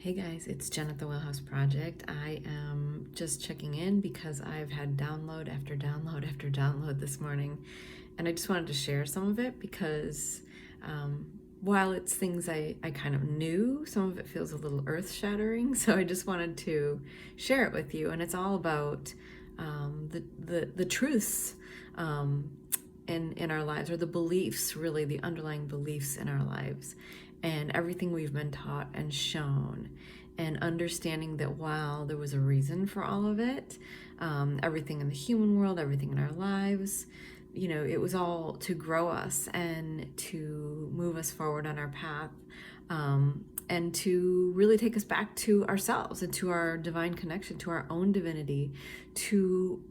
Hey guys, it's Jen at the Wellhouse Project. I am just checking in because I've had download after download after download this morning, and I just wanted to share some of it because while it's things I kind of knew, some of it feels a little earth-shattering, so I just wanted to share it with you. And it's all about the truths in our lives, or the beliefs, really, the underlying beliefs in our lives, and everything we've been taught and shown, and understanding that while there was a reason for all of it, everything in the human world, everything in our lives, it was all to grow us and to move us forward on our path, and to really take us back to ourselves and to our divine connection, to our own divinity, to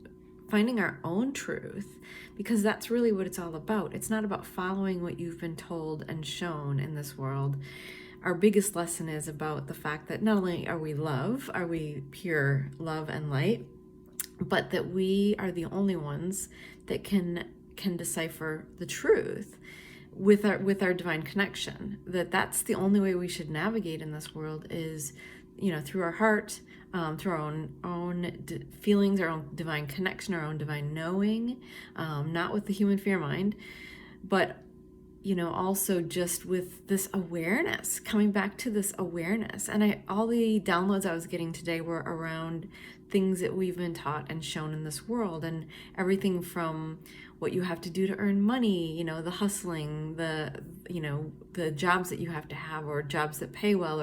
finding our own truth, because that's really what it's all about. It's not about following what you've been told and shown in this world. Our biggest lesson is about the fact that not only are we love, are we pure love and light, but that we are the only ones that can decipher the truth with our divine connection. That's the only way we should navigate in this world is, through our heart, through our own feelings, our own divine connection, our own divine knowing, not with the human fear mind, but also just with this awareness, coming back to this awareness. And all the downloads I was getting today were around things that we've been taught and shown in this world, and everything from what you have to do to earn money, the hustling, the jobs that you have to have, or jobs that pay well,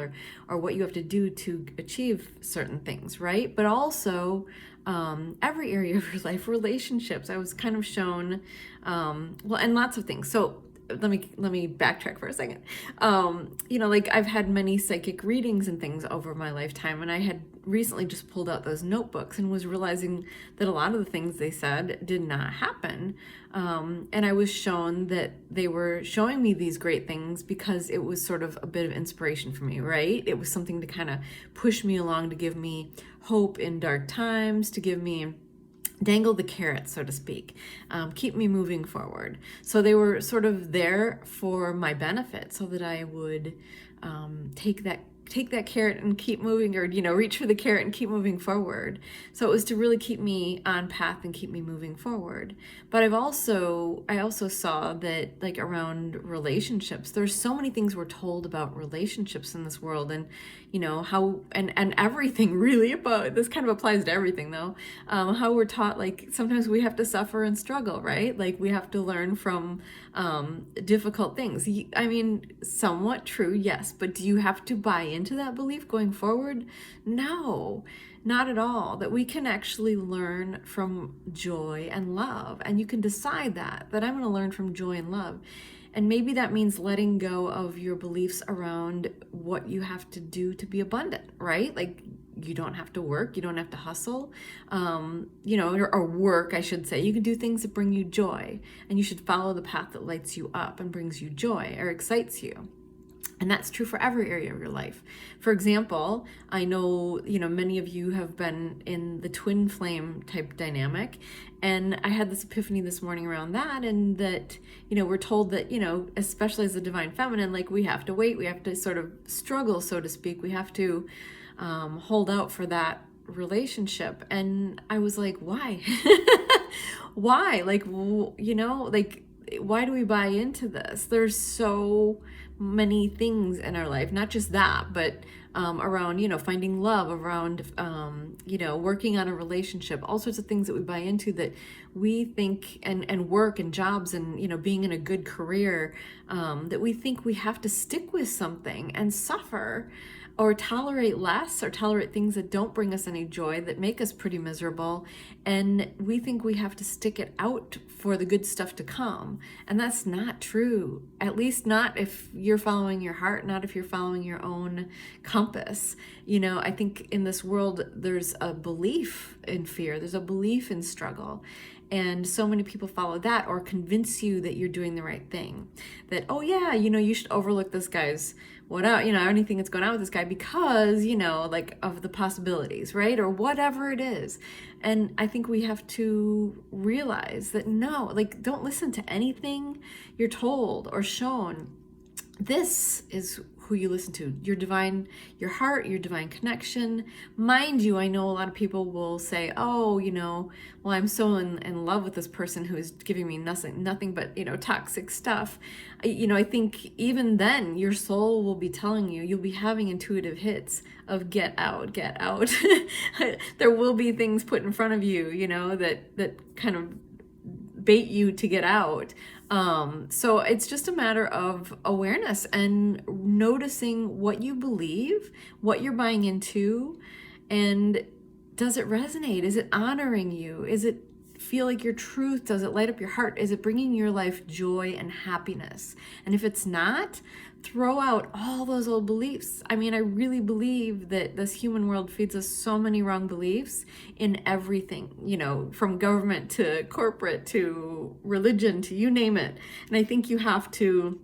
or what you have to do to achieve certain things, right? But also every area of your life, relationships. I was kind of shown, and lots of things. So let me backtrack for a second. I've had many psychic readings and things over my lifetime, and I had recently just pulled out those notebooks and was realizing that a lot of the things they said did not happen. And I was shown that they were showing me these great things because it was sort of a bit of inspiration for me, right? It was something to kind of push me along, to give me hope in dark times, to give me dangle the carrot, so to speak, keep me moving forward. So they were sort of there for my benefit, so that I would take that carrot and keep moving, or reach for the carrot and keep moving forward. So it was to really keep me on path and keep me moving forward. But I also saw that, like, around relationships, there's so many things we're told about relationships in this world, and how and everything really about this kind of applies to everything, though. How we're taught, like, sometimes we have to suffer and struggle, right? Like, we have to learn from difficult things. I mean, somewhat true, yes, but do you have to buy into that belief going forward? No, not at all. That we can actually learn from joy and love, and you can decide that I'm going to learn from joy and love. And maybe that means letting go of your beliefs around what you have to do to be abundant, right? Like, you don't have to work, you don't have to hustle, or work, I should say. You can do things that bring you joy, and you should follow the path that lights you up and brings you joy or excites you. And that's true for every area of your life. For example, I know, many of you have been in the twin flame type dynamic. And I had this epiphany this morning around that, and that, we're told that, especially as the divine feminine, like, we have to wait, we have to sort of struggle, so to speak. We have to hold out for that relationship. And I was like, why? Why? Like, why do we buy into this? There's so many things in our life, not just that, but around, finding love, around, working on a relationship, all sorts of things that we buy into, that we think, and work and jobs, and, being in a good career, that we think we have to stick with something and suffer, or tolerate less, or tolerate things that don't bring us any joy, that make us pretty miserable. And we think we have to stick it out for the good stuff to come. And that's not true. At least not if you're following your heart, not if you're following your own compass. I think in this world, there's a belief in fear, there's a belief in struggle. And so many people follow that, or convince you that you're doing the right thing. That, oh yeah, you should overlook this guy's anything that's going on with this guy because, of the possibilities, right? Or whatever it is. And I think we have to realize that no, don't listen to anything you're told or shown. This is who you listen to, your heart, your divine connection. Mind you, I know a lot of people will say, oh, well, I'm so in love with this person who is giving me nothing but, toxic stuff. I think even then your soul will be telling you, you'll be having intuitive hits of get out, get out. There will be things put in front of you, that kind of bait you to get out. So it's just a matter of awareness and noticing what you believe, what you're buying into, and does it resonate? Is it honoring you? Is it feel like your truth? Does it light up your heart? Is it bringing your life joy and happiness? And if it's not, throw out all those old beliefs. I mean, I really believe that this human world feeds us so many wrong beliefs in everything, from government to corporate to religion to you name it. And I think you have to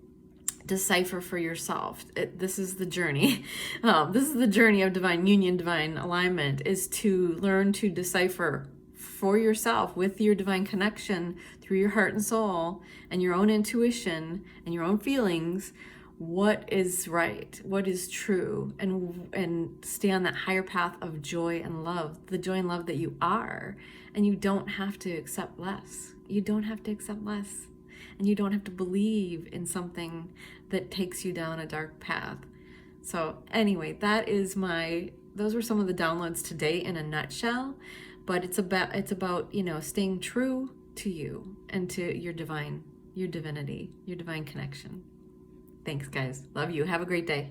decipher for yourself. This is the journey. This is the journey of divine union, divine alignment, is to learn to decipher for yourself with your divine connection through your heart and soul and your own intuition and your own feelings, what is right, what is true, and stay on that higher path of joy and love, the joy and love that you are. And you don't have to accept less. You don't have to accept less. And you don't have to believe in something that takes you down a dark path. So anyway, those were some of the downloads today in a nutshell. But it's about staying true to you and to your divinity, your divine connection. Thanks, guys. Love you. Have a great day.